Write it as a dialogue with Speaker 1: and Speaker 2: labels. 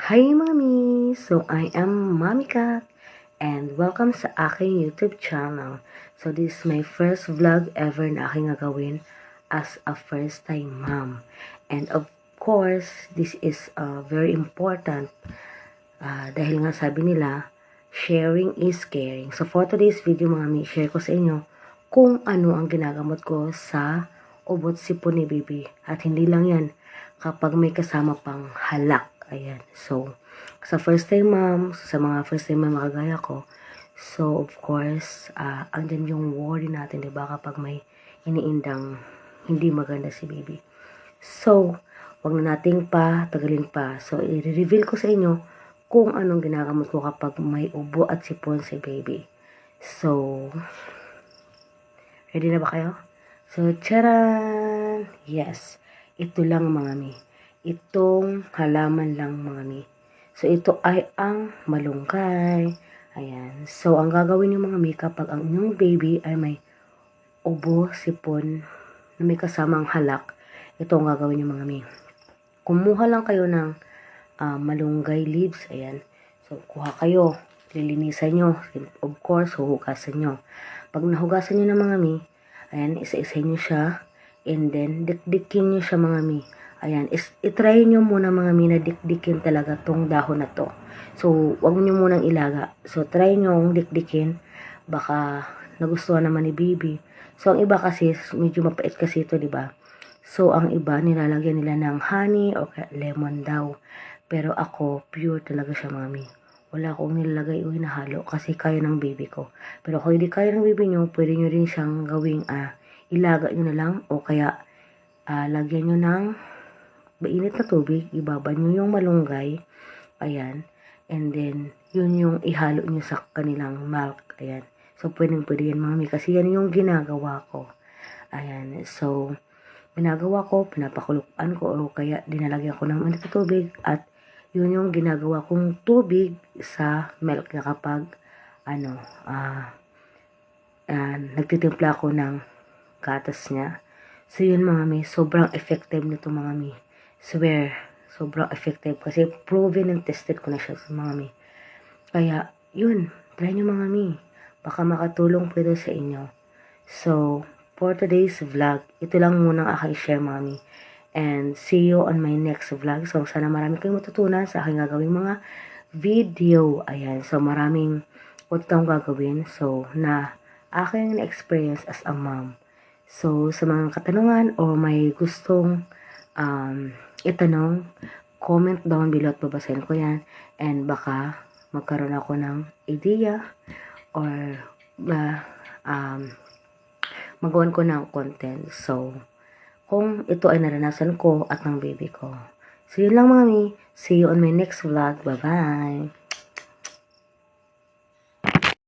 Speaker 1: Hi Mami! So I am Mami Kat and welcome sa aking YouTube channel. So this is my first vlog ever na aking gagawin as a first time mom. And of course, this is very important dahil nga sabi nila, sharing is caring. So for today's video Mami, share ko sa inyo kung ano ang ginagamot ko sa ubot sipon ni baby. At hindi lang yan, kapag may kasama pang halak. Ayan. So, sa first time mom, sa mga first time mom kagaya ko, so of course, andyan yung worry natin, diba, kapag may iniindang hindi maganda si baby. So, wag na nating tagalin pa. So, i-reveal ko sa inyo kung anong ginagamot ko kapag may ubo at sipon si baby. So, ready na ba kayo? So, charan! Yes, ito lang mga mi. Itong halaman lang mga mi. So, ito ay ang malunggay. Ayan. So, ang gagawin niyo mga mi kapag ang inyong baby ay may ubo, sipon, na may kasamang halak, ito ang gagawin niyo mga mi. Kumuha lang kayo ng malunggay leaves. Ayan. So, kuha kayo. Lilinisan nyo. Of course, huhugasan nyo. Pag nahugasan nyo na mga mi, ayan, isa-isa nyo siya. And then, dikdikin nyo siya mga mi. Ayan, itry nyo muna mga mi na dikdikin talaga tong dahon na to. So, wag nyo munang ilaga. So, try nyo dikdikin. Baka nagustuhan naman ni baby. So, ang iba kasi, medyo mapait kasi ito, diba? So, ang iba, nilalagyan nila ng honey o lemon daw. Pero ako, pure talaga siya, mami. Wala akong nilalagay o hinahalo kasi kaya ng baby ko. Pero kung hindi kaya ng baby nyo, pwede nyo rin siyang gawing ilaga nyo na lang o kaya lagyan nyo ng mainit na tubig, ibaba nyo yung malunggay, ayan, and then, yun yung ihalo nyo sa kanilang milk, ayan. So, pwede yan, mami, kasi yan yung ginagawa ko. Ayan, so, ginagawa ko, pinapakuluan ko, o kaya dinalagyan ko ng mainit na tubig, at yun yung ginagawa kong tubig sa milk na kapag, nagtitimpla ako ng gatas niya. So, yun mga mi, sobrang effective nito mga mi. Swear, sobrang effective kasi proven and tested ko na siya sa mga mi. Kaya, yun, try nyo mga mi. Baka makatulong pwede sa inyo. So, for today's vlog, ito lang muna ang aking share mga mi. And see you on my next vlog. So, sana marami kayong matutunan sa aking gagawing mga video. Ayan, so maraming utang gagawin. So, na aking experience as a mom. So, sa mga katanungan o may gustong itanong, comment down below at babasahin ko yan. And baka magkaroon ako ng idea or magawan ko ng content. So, kung ito ay naranasan ko at ng baby ko. So, yun lang mga mi. See you on my next vlog. Bye-bye!